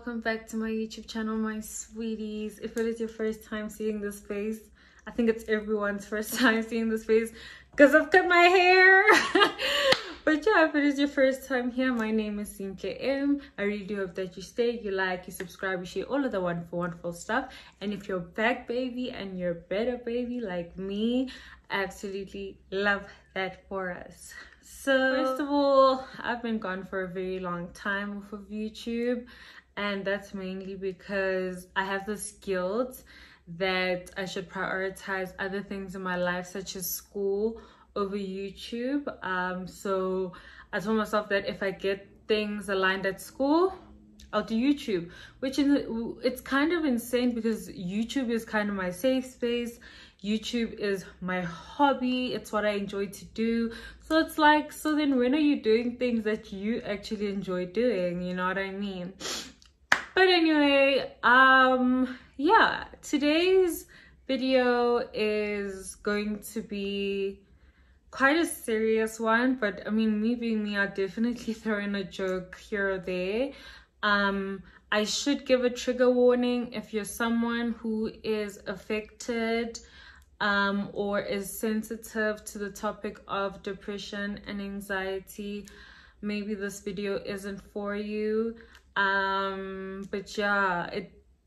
welcome back to my YouTube channel, my sweeties. If it is your first time seeing this face, I think it's everyone's first time seeing this face because I've cut my hair. But yeah, if it is your first time here, my name is Zinhle. I really do hope that you stay, you like, you subscribe, you share all of the wonderful stuff. And if you're back, baby, and you're better, baby, like me, I absolutely love that for us. So first of all, I've been gone for a very long time off of YouTube, and that's mainly because I have this guilt that I should prioritize other things in my life, such as school, over YouTube. So I told myself that if I get things aligned at school, I'll do YouTube, which it's kind of insane because YouTube is kind of my safe space. YouTube is my hobby, it's what I enjoy to do. So it's like, so then when are you doing things that you actually enjoy doing? You know what I mean? But anyway, yeah, today's video is going to be quite a serious one, but I mean, me being me, I'll definitely throw in a joke here or there. I should give a trigger warning if you're someone who is affected or is sensitive to the topic of depression and anxiety. Maybe this video isn't for you. But yeah,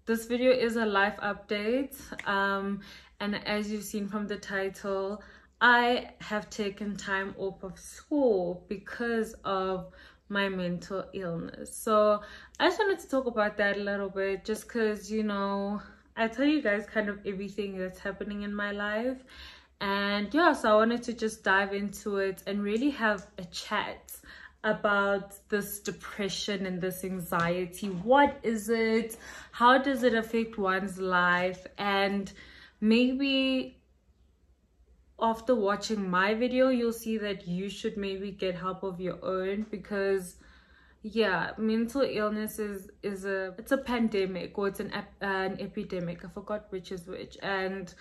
this video is a life update, and as you've seen from the title, I have taken time off of school because of my mental illness. So I just wanted to talk about that a little bit, just because, you know, I tell you guys kind of everything that's happening in my life. And yeah, so I wanted to just dive into it and really have a chat about this depression and this anxiety. What is it? How does it affect one's life? And maybe after watching my video, you'll see that you should maybe get help of your own, because yeah, mental illness is a pandemic, or it's an epidemic. I forgot which is which, and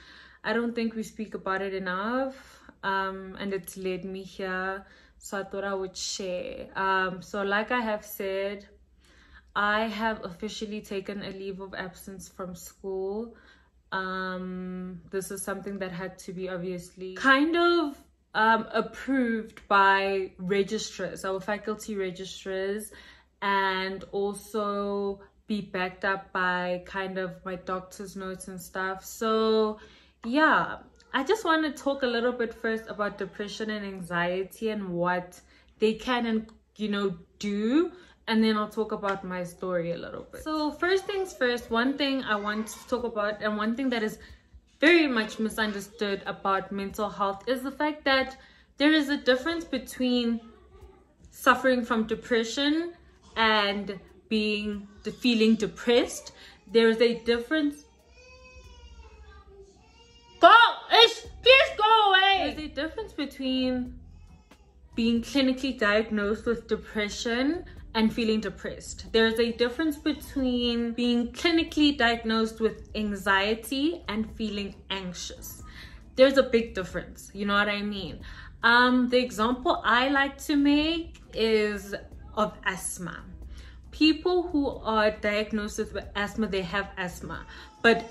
I don't think we speak about it enough, and it's led me here, so I thought I would share. So like I have said, I have officially taken a leave of absence from school. This is something that had to be obviously kind of approved by registrars, our faculty registrars, and also be backed up by kind of my doctor's notes and stuff. So yeah, I just want to talk a little bit first about depression and anxiety and what they can and, you know, do, and then I'll talk about my story a little bit. So first things first, one thing I want to talk about, and one thing that is very much misunderstood about mental health, is the fact that there is a difference between suffering from depression and feeling depressed. There is a difference. Please go away. There's a difference between being clinically diagnosed with depression and feeling depressed. There's a difference between being clinically diagnosed with anxiety and feeling anxious. There's a big difference, you know what I mean? The example I like to make is of asthma. People who are diagnosed with asthma, they have asthma, but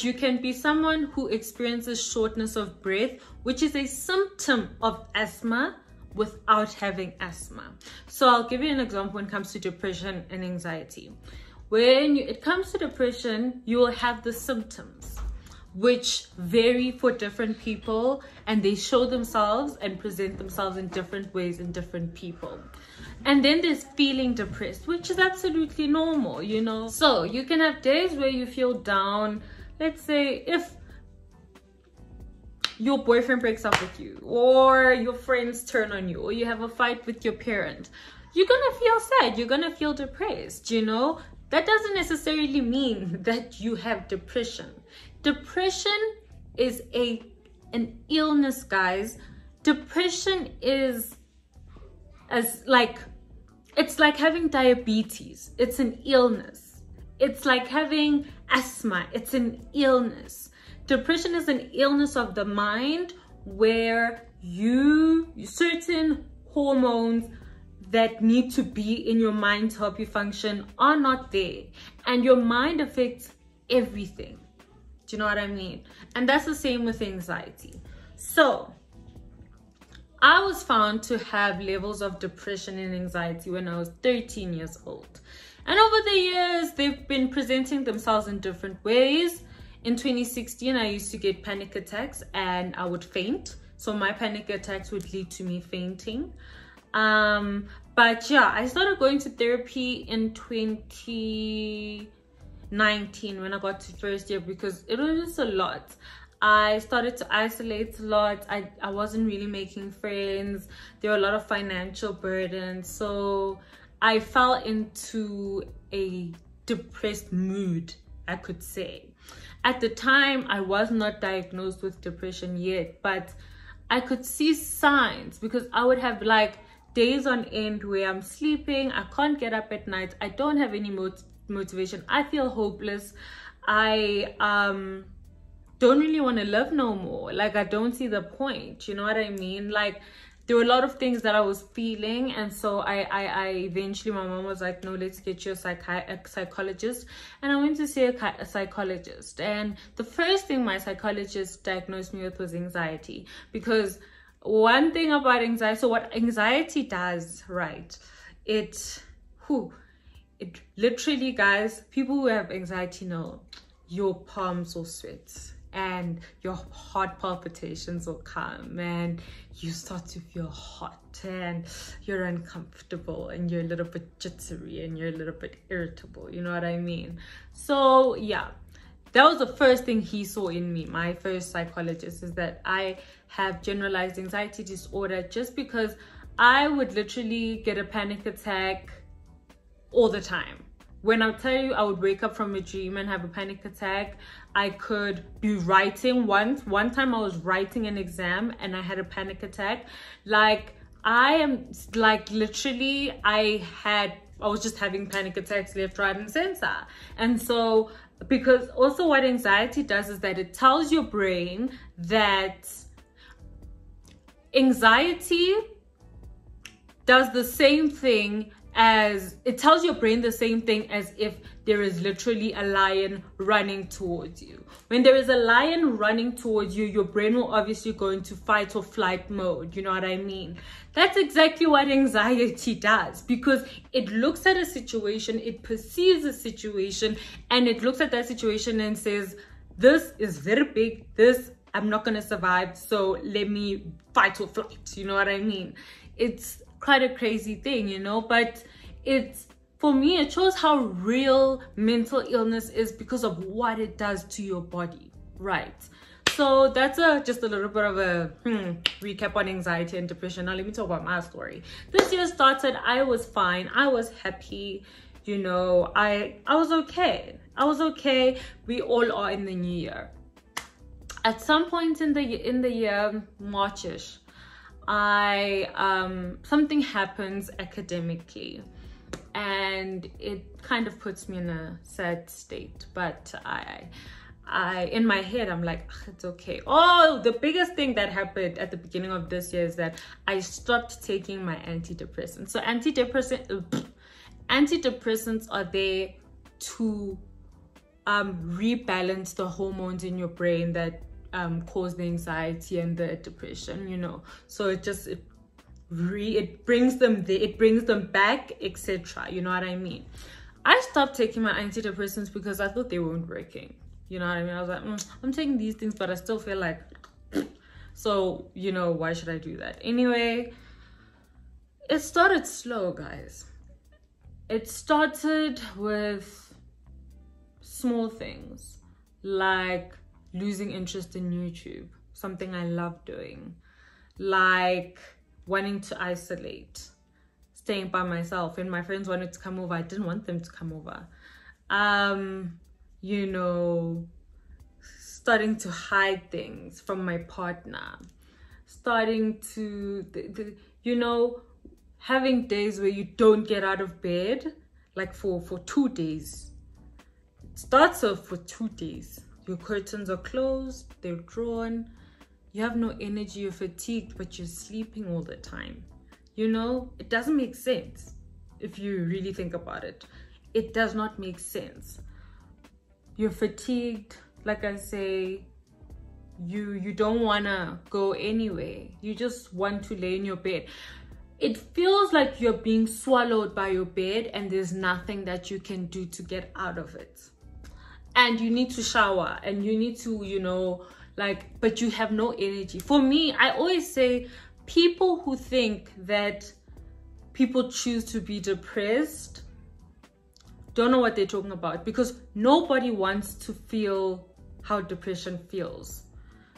you can be someone who experiences shortness of breath, which is a symptom of asthma, without having asthma. So I'll give you an example when it comes to depression and anxiety. When it comes to depression, you will have the symptoms, which vary for different people, and they show themselves and present themselves in different ways in different people. And then there's feeling depressed, which is absolutely normal, you know. So you can have days where you feel down. Let's say if your boyfriend breaks up with you, or your friends turn on you, or you have a fight with your parent, you're gonna feel sad, you're gonna feel depressed, you know. That doesn't necessarily mean that you have depression. Depression is an illness, guys. Depression is it's like having diabetes. It's an illness. It's like having asthma. It's an illness. Depression is an illness of the mind where certain hormones that need to be in your mind to help you function are not there. And your mind affects everything. Do you know what I mean? And that's the same with anxiety. So I was found to have levels of depression and anxiety when I was 13 years old. And over the years, they've been presenting themselves in different ways. In 2016, I used to get panic attacks and I would faint. So my panic attacks would lead to me fainting. But yeah, I started going to therapy in 2019 when I got to first year because it was just a lot. I started to isolate a lot. I wasn't really making friends. There were a lot of financial burdens. So I fell into a depressed mood, I could say. At the time, I was not diagnosed with depression yet, but I could see signs because I would have like days on end where I'm sleeping, I can't get up at night, I don't have any motivation, I feel hopeless, I don't really want to live no more. Like, I don't see the point, you know what I mean? Like, there were a lot of things that I was feeling, and so I eventually, my mom was like, no, let's get you a psychologist. And I went to see a psychologist, and the first thing my psychologist diagnosed me with was anxiety. Because one thing about anxiety, so what anxiety does, right, it literally, guys, people who have anxiety know your palms will sweat and your heart palpitations will come and you start to feel hot and you're uncomfortable and you're a little bit jittery and you're a little bit irritable, you know what I mean? So yeah, that was the first thing he saw in me, my first psychologist, is that I have generalized anxiety disorder, just because I would literally get a panic attack all the time. When I tell you I would wake up from a dream and have a panic attack, I could be writing. One time I was writing an exam and I had a panic attack. Like, I am like, literally, I was just having panic attacks left, right, and center. And so, because also what anxiety does is that it tells your brain that anxiety does the same thing as, it tells your brain the same thing as if there is literally a lion running towards you. When there is a lion running towards you, your brain will obviously go into fight or flight mode, you know what I mean? That's exactly what anxiety does, because it looks at a situation, it perceives a situation, and it looks at that situation and says, this is very big, this I'm not gonna survive, so let me fight or flight, you know what I mean? It's quite a crazy thing, you know, but it's, for me, it shows how real mental illness is because of what it does to your body, right? So that's just a little bit of a recap on anxiety and depression. Now let me talk about my story. This year started, I was fine, I was happy, you know, I was okay. I was okay. We all are in the new year. At some point in the year, Marchish, something happens academically and it kind of puts me in a sad state, but I in my head I'm like, it's okay. Oh, the biggest thing that happened at the beginning of this year is that I stopped taking my antidepressants. So antidepressants are there to rebalance the hormones in your brain that cause the anxiety and the depression, you know. So it brings them there, it brings them back, etc. You know what I mean? I stopped taking my antidepressants because I thought they weren't working. You know what I mean? I was like, I'm taking these things, but I still feel like, so, you know, why should I do that? Anyway, it started slow, guys. It started with small things, like losing interest in YouTube, something I love doing, like wanting to isolate, staying by myself. When my friends wanted to come over, I didn't want them to come over. You know, starting to hide things from my partner, starting to, you know, having days where you don't get out of bed, like for 2 days. It starts off for 2 days. Your curtains are closed, they're drawn, you have no energy, you're fatigued, but you're sleeping all the time. You know, it doesn't make sense if you really think about it. It does not make sense. You're fatigued, like I say, you don't want to go anywhere. You just want to lay in your bed. It feels like you're being swallowed by your bed and there's nothing that you can do to get out of it. And you need to shower and you need to, you know, like, but you have no energy. For me, I always say people who think that people choose to be depressed don't know what they're talking about, because nobody wants to feel how depression feels.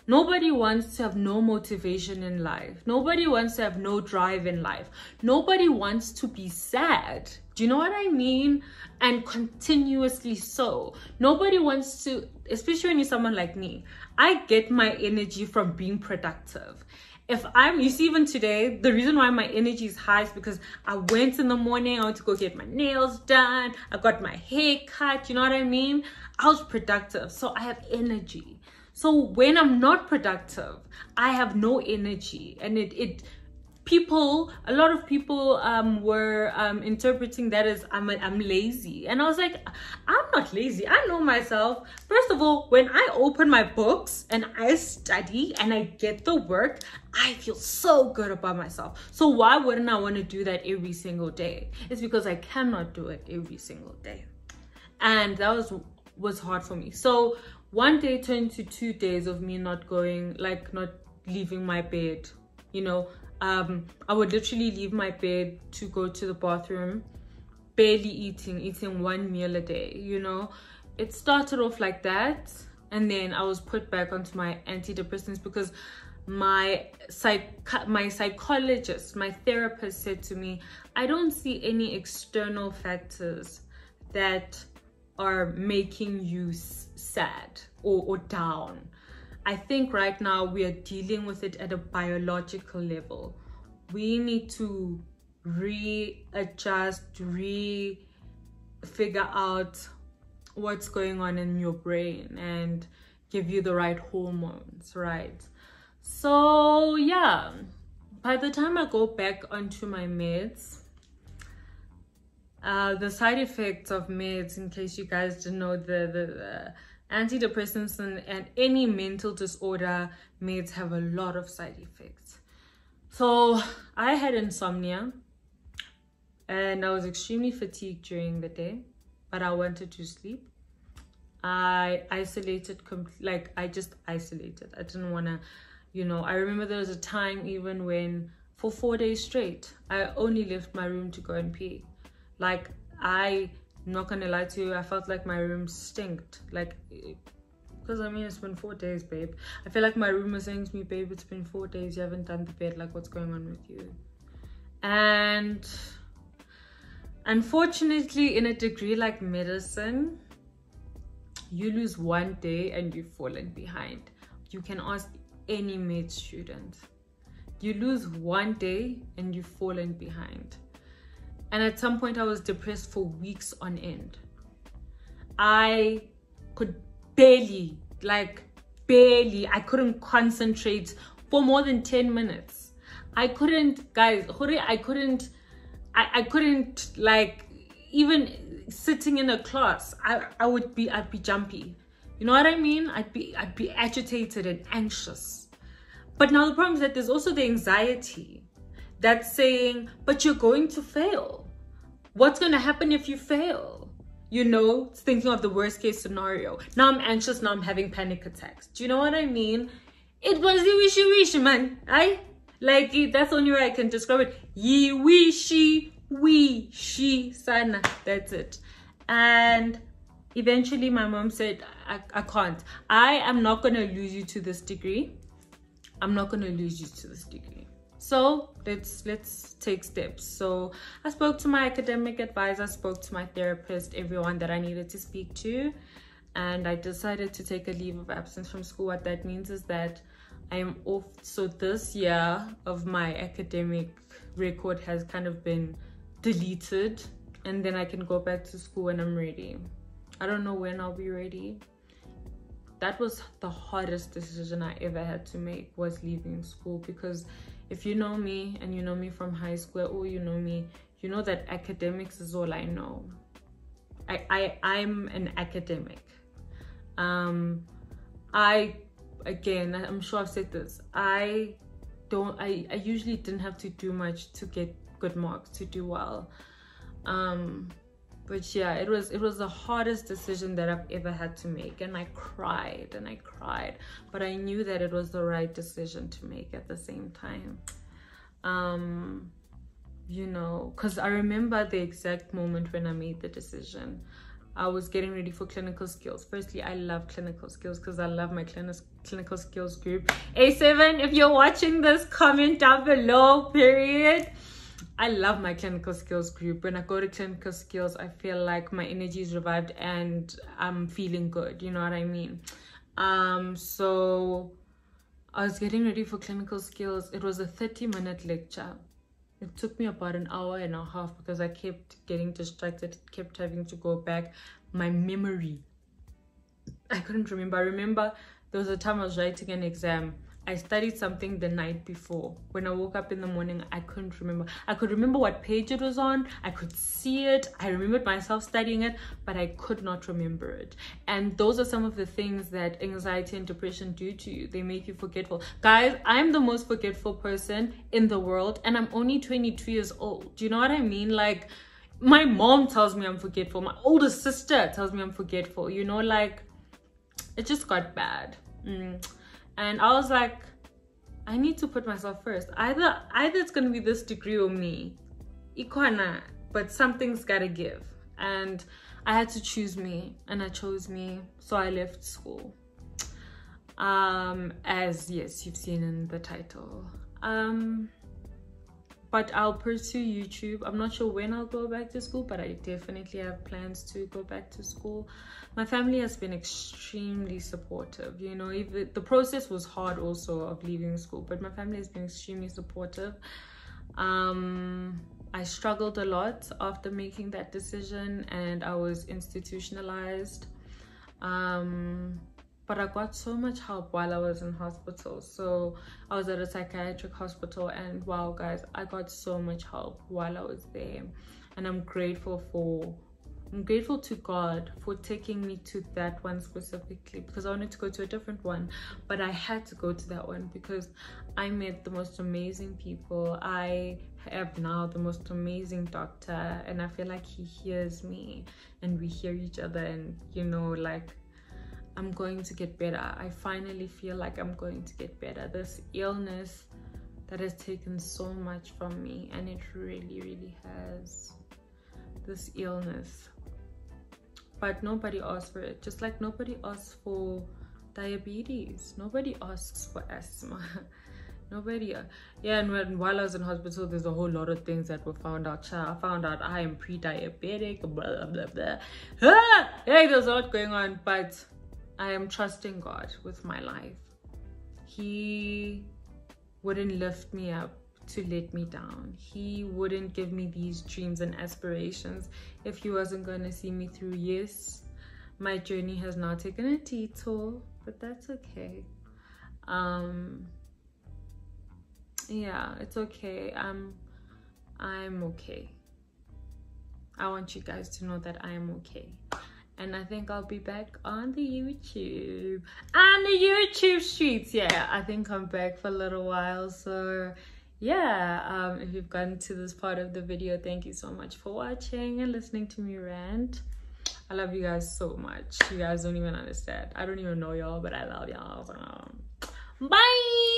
Nobody wants to have no motivation in life. Nobody wants to have no drive in life. Nobody wants to be sad. Do you know what I mean? And continuously so. Nobody wants to, especially when you're someone like me. I get my energy from being productive. If I'm, you see, even today, the reason why my energy is high is because I went in the morning, I went to go get my nails done, I got my hair cut, you know what I mean? I was productive, so I have energy. So when I'm not productive, I have no energy, and a lot of people were interpreting that as I'm lazy, and I was like, I'm not lazy. I know myself. First of all, when I open my books and I study and I get the work, I feel so good about myself. So why wouldn't I want to do that every single day? It's because I cannot do it every single day, and that was hard for me. So one day turned to 2 days of me not going, like not leaving my bed, you know. I would literally leave my bed to go to the bathroom, barely eating one meal a day, you know. It started off like that, and then I was put back onto my antidepressants because my psychologist, my therapist said to me, I don't see any external factors that are making you sad or down. I think right now we are dealing with it at a biological level. We need to readjust, figure out what's going on in your brain and give you the right hormones, right? So yeah, by the time I go back onto my meds, the side effects of meds, in case you guys didn't know, the antidepressants and any mental disorder meds have a lot of side effects. So I had insomnia and I was extremely fatigued during the day, but I wanted to sleep. I isolated, I just isolated. I didn't want to, you know, I remember there was a time even when for 4 days straight, I only left my room to go and pee. Like, I'm not gonna lie to you, I felt like my room stinked. Like, because I mean, it's been 4 days, babe. I feel like my room was saying to me, babe, it's been 4 days, you haven't done the bed, like, what's going on with you? And unfortunately, in a degree like medicine, you lose 1 day and you've fallen behind. You can ask any med student. You lose 1 day and you've fallen behind. And at some point, I was depressed for weeks on end. I could barely, I couldn't concentrate for more than 10 minutes. I couldn't, guys, I couldn't, like, even sitting in a class, I'd be jumpy. You know what I mean? I'd be agitated and anxious. But now the problem is that there's also the anxiety that's saying, but you're going to fail. What's going to happen if you fail? You know, it's thinking of the worst case scenario. Now I'm anxious, now I'm having panic attacks. Do you know what I mean? It was the wishy, man. That's the only way I can describe it. Ye wishy sana. That's it. And eventually my mom said, I can't. I am not going to lose you to this degree. I'm not going to lose you to this degree. So let's take steps. So I spoke to my academic advisor, spoke to my therapist, everyone that I needed to speak to, and I decided to take a leave of absence from school. What that means is that I am off. So this year of my academic record has kind of been deleted, and then I can go back to school when I'm ready. I don't know when I'll be ready. That was the hardest decision I ever had to make, was leaving school, because If you know me and you know me from high school, or you know me, you know that academics is all I know. I'm an academic. Again, I'm sure I've said this, I usually didn't have to do much to get good marks, to do well. But yeah, it was the hardest decision that I've ever had to make, and I cried, but I knew that it was the right decision to make at the same time. You know, because I remember the exact moment when I made the decision. I was getting ready for clinical skills. Firstly, I love clinical skills because I love my clinical skills group. A7, if you're watching this, comment down below, period. I love my clinical skills group. When I go to clinical skills, I feel like my energy is revived and I'm feeling good. You know what I mean? So I was getting ready for clinical skills. It was a 30-minute lecture. It took me about an hour and a half because I kept getting distracted, kept having to go back. My memory, I couldn't remember. I remember there was a time I was writing an exam. I studied something the night before. When I woke up in the morning, I couldn't remember. I could remember what page it was on. I could see it. I remembered myself studying it, but I could not remember it. And those are some of the things that anxiety and depression do to you. They make you forgetful. Guys, I'm the most forgetful person in the world, and I'm only 22 years old. Do you know what I mean? Like, my mom tells me I'm forgetful. My older sister tells me I'm forgetful. You know, like, it just got bad. And I was like, I need to put myself first. Either it's gonna be this degree or me. Ikwana, but something's gotta give. And I had to choose me, and I chose me, so I left school. As yes, you've seen in the title. But I'll pursue YouTube. I'm not sure when I'll go back to school, but I definitely have plans to go back to school. My family has been extremely supportive. You know, even the process was hard also of leaving school, but my family has been extremely supportive. I struggled a lot after making that decision, and I was institutionalized. But I got so much help while I was in hospital. So I was at a psychiatric hospital, and wow, guys, I got so much help while I was there. And I'm grateful to God for taking me to that one specifically, because I wanted to go to a different one, but I had to go to that one because I met the most amazing people. I have now the most amazing doctor, and I feel like he hears me and we hear each other, and you know, like, I'm going to get better. I finally feel like I'm going to get better. This illness that has taken so much from me, and it really, really has. This illness. But nobody asks for it. Just like nobody asks for diabetes. Nobody asks for asthma. Nobody. Yeah, and while I was in hospital, there's a whole lot of things that were found out. I found out I am pre-diabetic, blah, blah, blah. Yeah, there's a lot going on, but I am trusting God with my life. He wouldn't lift me up to let me down. He wouldn't give me these dreams and aspirations if he wasn't going to see me through. Yes, my journey has now taken a detour, but that's okay. Yeah, it's okay. I'm okay. I want you guys to know that I am okay. And I think I'll be back on the YouTube streets. Yeah, I think I'm back for a little while. So yeah, if you've gotten to this part of the video, thank you so much for watching and listening to me rant. I love you guys so much. You guys don't even understand. I don't even know y'all, but I love y'all. Bye.